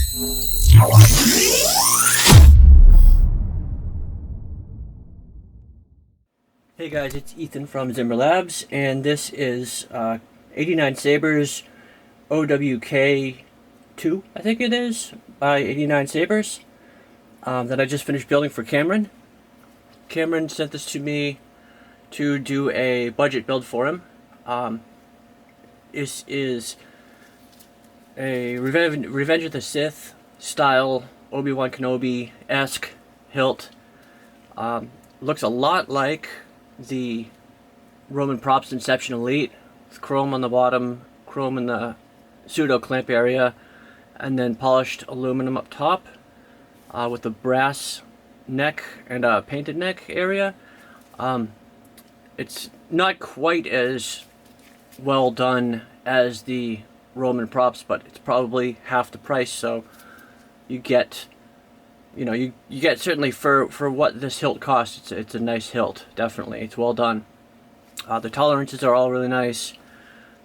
Hey guys, it's Ethan from Zimmer Labs, and this is 89 Sabers OWK 2, I think it is, by 89 Sabers, that I just finished building for Cameron. Cameron sent this to me to do a budget build for him. This is a Revenge of the Sith style Obi-Wan Kenobi-esque hilt. Looks a lot like the Roman Props Inception Elite, with chrome on the bottom, chrome in the pseudo clamp area, and then polished aluminum up top, with a brass neck and a painted neck area. It's not quite as well done as the Roman props, but it's probably half the price, so you get, you get certainly for what this hilt costs, it's a nice hilt, definitely. It's well done. The tolerances are all really nice.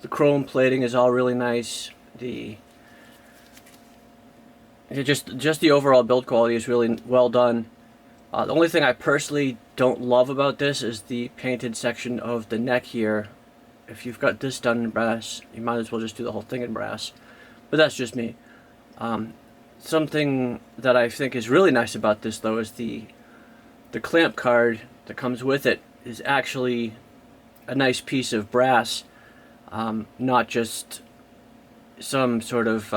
The chrome plating is all really nice. Just the overall build quality is really well done. The only thing I personally don't love about this is the painted section of the neck here. If you've got this done in brass, you might as well just do the whole thing in brass. But that's just me. Something that I think is really nice about this, though, is the clamp card that comes with it is actually a nice piece of brass, not just some sort of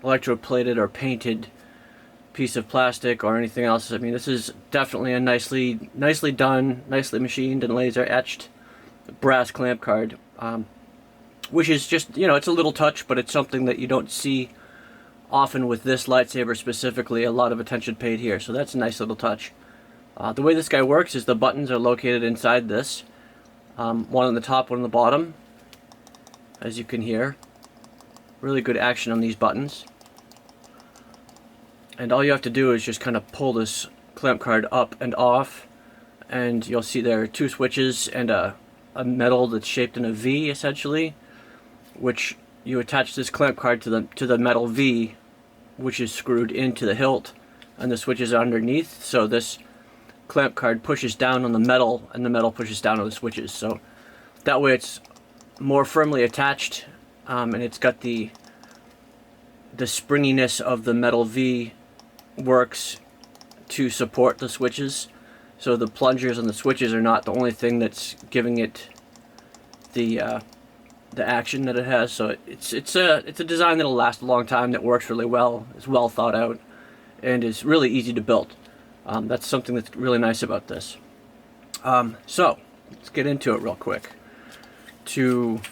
electroplated or painted piece of plastic or anything else. I mean, this is definitely a nicely done, nicely machined and laser etched brass clamp card, which is just, it's a little touch, but it's something that you don't see often with this lightsaber specifically. A lot of attention paid here, so that's a nice little touch. The way this guy works is the buttons are located inside this, one on the top, one on the bottom, as you can hear. Really good action on these buttons. And all you have to do is just kind of pull this clamp card up and off, and you'll see there are two switches and a metal that's shaped in a V, essentially, which you attach this clamp card to the metal V, which is screwed into the hilt, and the switches are underneath. So this clamp card pushes down on the metal, and the metal pushes down on the switches. So that way it's more firmly attached, and it's got the springiness of the metal V works to support the switches. So the plungers and the switches are not the only thing that's giving it the action that it has. So it's a design that'll last a long time, that works really well, is well thought out, and is really easy to build. That's something that's really nice about this. So let's get into it real quick. To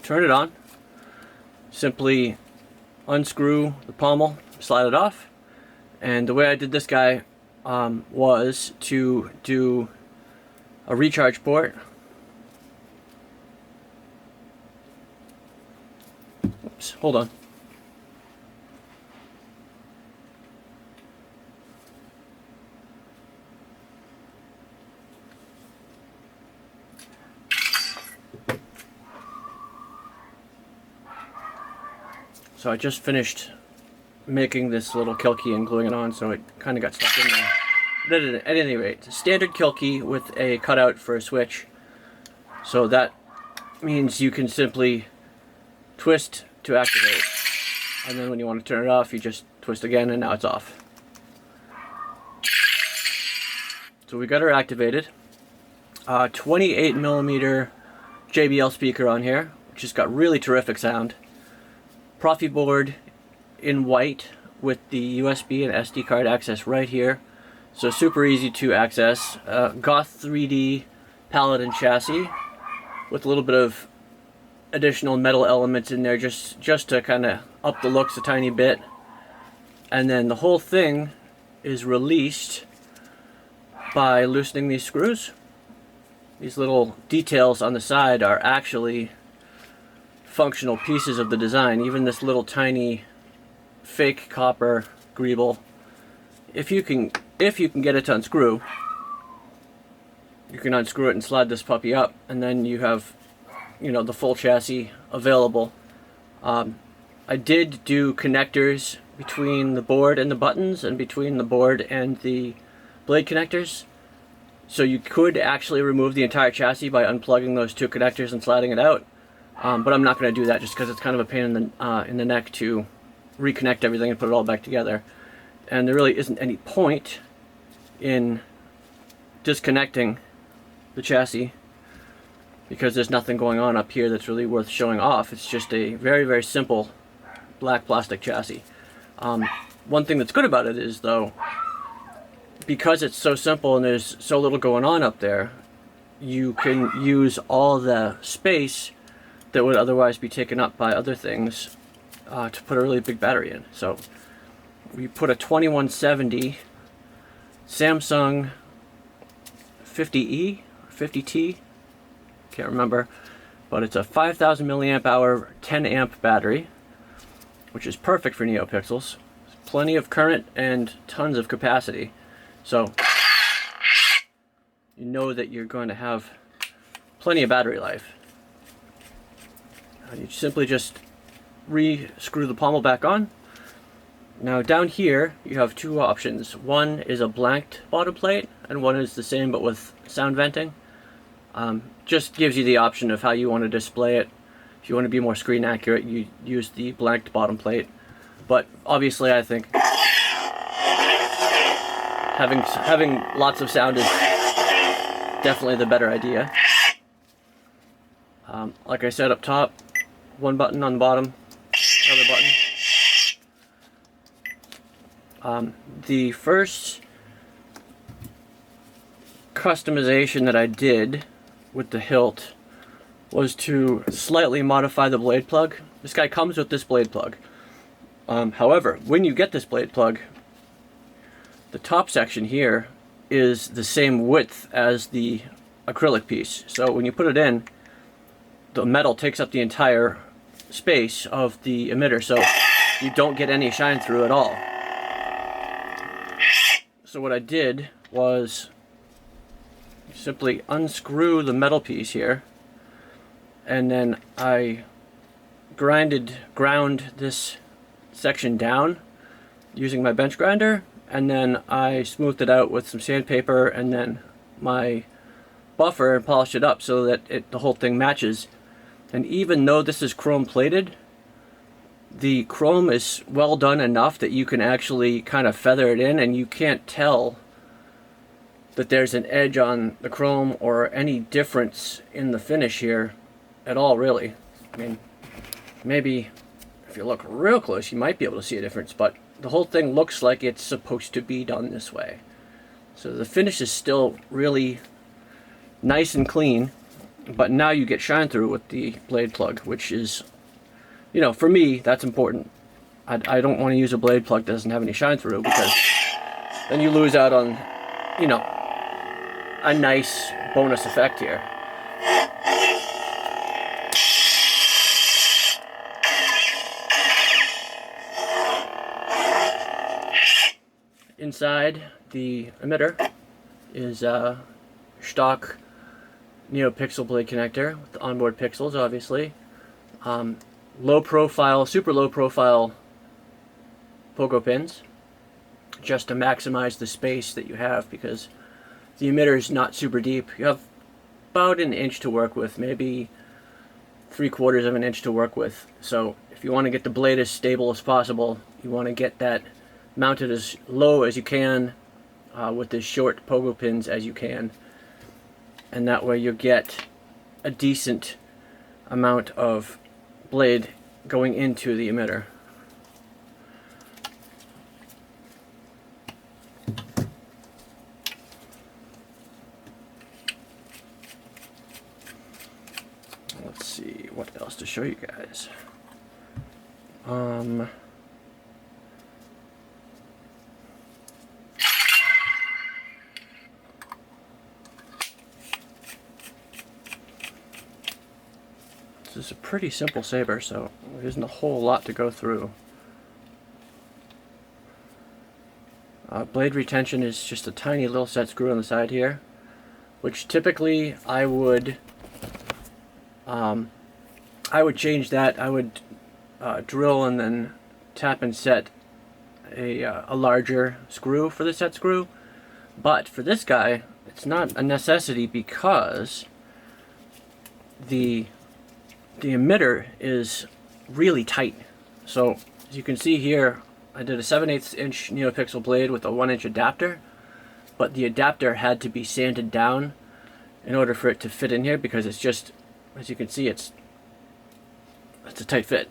turn it on, simply unscrew the pommel, slide it off, and the way I did this guy was to do a recharge port. Oops, hold on. So I just finished making this little kill key and gluing it on, so it kind of got stuck in there. At any rate, it's a standard kill key with a cutout for a switch. So that means you can simply twist to activate, and then when you want to turn it off, you just twist again, and now it's off. So we got her activated. 28mm JBL speaker on here, which has got really terrific sound. Proffieboard in white with the USB and SD card access right here, so super easy to access. Goth 3D Paladin chassis with a little bit of additional metal elements in there just to kind of up the looks a tiny bit. And then the whole thing is released by loosening these screws. These little details on the side are actually functional pieces of the design. Even this little tiny fake copper greeble, if you can get it to unscrew, you can unscrew it and slide this puppy up, and then you have, the full chassis available. I did do connectors between the board and the buttons and between the board and the blade connectors. So you could actually remove the entire chassis by unplugging those two connectors and sliding it out. But I'm not going to do that just because it's kind of a pain in the neck to reconnect everything and put it all back together. And there really isn't any point in disconnecting the chassis because there's nothing going on up here that's really worth showing off. It's just a very, very simple black plastic chassis. One thing that's good about it is, though, because it's so simple and there's so little going on up there, you can use all the space that would otherwise be taken up by other things to put a really big battery in. So we put a 2170 Samsung 50E, 50T, can't remember, but it's a 5,000 milliamp hour 10 amp battery, which is perfect for Neopixels. Plenty of current and tons of capacity. So you know that you're going to have plenty of battery life. You simply just re-screw the pommel back on. Now down here you have two options. One is a blanked bottom plate and one is the same but with sound venting. Just gives you the option of how you want to display it. If you want to be more screen accurate, you use the blanked bottom plate. But obviously I think having lots of sound is definitely the better idea. Like I said up top, one button on the bottom, another button. The first customization that I did with the hilt was to slightly modify the blade plug. This guy comes with this blade plug. However, when you get this blade plug, the top section here is the same width as the acrylic piece. So when you put it in, the metal takes up the entire space of the emitter, so you don't get any shine through at all. So what I did was simply unscrew the metal piece here, and then I ground this section down using my bench grinder, and then I smoothed it out with some sandpaper and then my buffer and polished it up so that the whole thing matches. And even though this is chrome plated, the chrome is well done enough that you can actually kind of feather it in and you can't tell that there's an edge on the chrome or any difference in the finish here at all, really. I mean, maybe if you look real close you might be able to see a difference, but the whole thing looks like it's supposed to be done this way. So the finish is still really nice and clean, but now you get shine through with the blade plug, which is, you know, for me, that's important. I don't want to use a blade plug that doesn't have any shine through, because then you lose out on, you know, a nice bonus effect here. Inside the emitter is a stock Neopixel blade connector with the onboard pixels, obviously. Low profile, super low profile pogo pins, just to maximize the space that you have, because the emitter is not super deep. You have about an inch to work with, maybe 3/4 of an inch to work with. So if you want to get the blade as stable as possible, you want to get that mounted as low as you can with as short pogo pins as you can, and that way you'll get a decent amount of blade going into the emitter. Let's see what else to show you guys. This is a pretty simple saber, so there isn't a whole lot to go through. Blade retention is just a tiny little set screw on the side here, which typically I would change that. I would drill and then tap and set a larger screw for the set screw. But for this guy, it's not a necessity because the emitter is really tight. So as you can see here, I did a 7/8 inch Neopixel blade with a 1-inch adapter, but the adapter had to be sanded down in order for it to fit in here, because it's just, as you can see, it's a tight fit.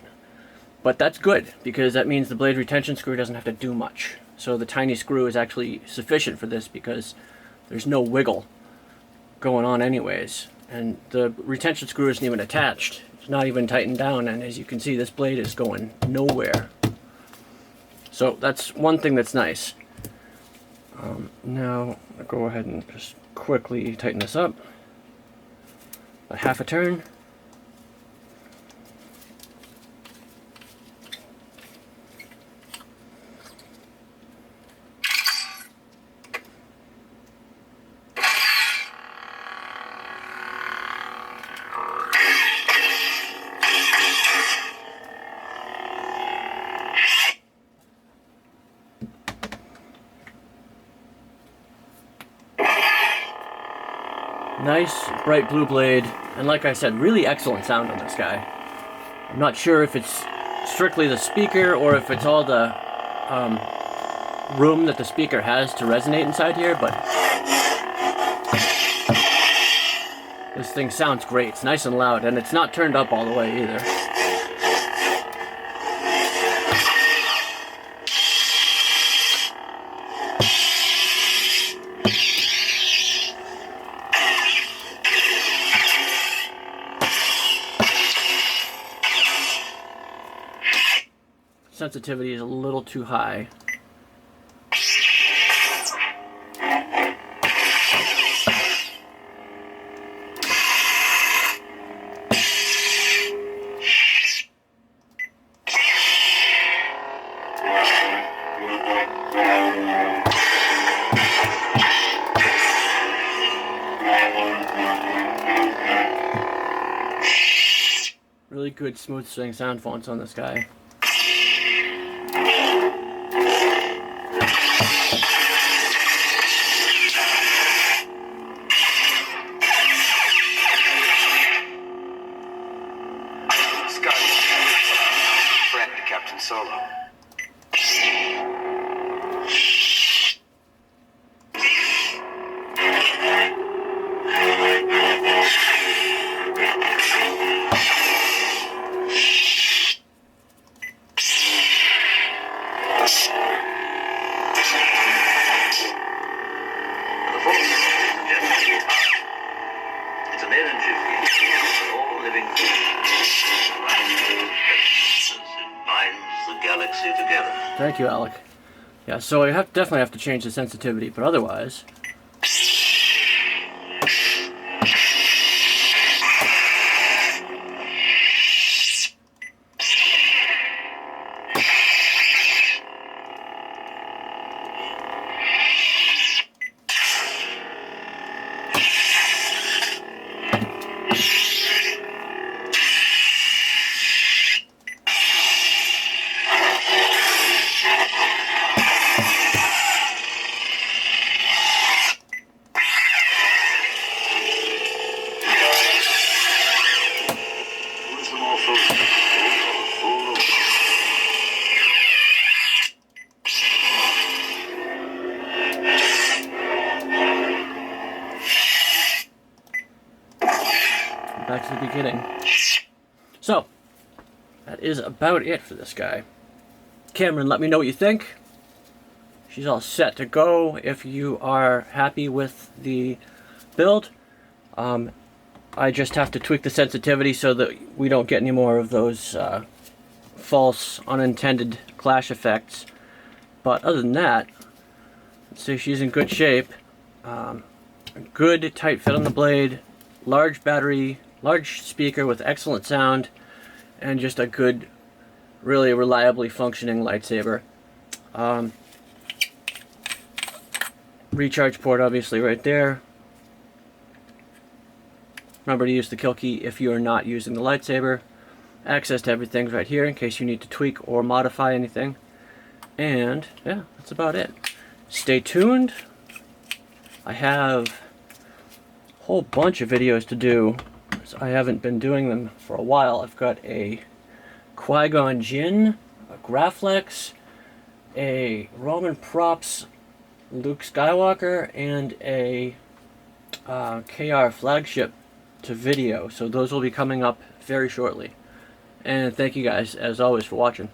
But that's good, because that means the blade retention screw doesn't have to do much. So the tiny screw is actually sufficient for this, because there's no wiggle going on anyways. And the retention screw isn't even attached. It's not even tightened down, and as you can see, this blade is going nowhere. So that's one thing that's nice. Now I'll go ahead and just quickly tighten this up. A half a turn. Nice bright blue blade, and like I said, really excellent sound on this guy. I'm not sure if it's strictly the speaker or if it's all the room that the speaker has to resonate inside here, but this thing sounds great. It's nice and loud, and it's not turned up all the way either. Sensitivity is a little too high. Really good smooth swing sound fonts on this guy. Solo. It's an energy field for all living things. The galaxy together. Thank you, Alec. Yeah, so I definitely have to change the sensitivity, but otherwise... Back to the beginning. So, that is about it for this guy. Cameron, let me know what you think. She's all set to go if you are happy with the build. I just have to tweak the sensitivity so that we don't get any more of those false, unintended clash effects. But other than that, let's say she's in good shape. A good tight fit on the blade, large battery, large speaker with excellent sound, and just a good, really reliably functioning lightsaber. Recharge port obviously right there. Remember to use the kill key if you are not using the lightsaber. access to everything's right here in case you need to tweak or modify anything. And yeah, that's about it. Stay tuned. I have a whole bunch of videos to do. I haven't been doing them for a while. I've got a Qui-Gon Jinn, a Graflex, a Roman Props Luke Skywalker, and a KR flagship to video. So those will be coming up very shortly. And thank you guys, as always, for watching.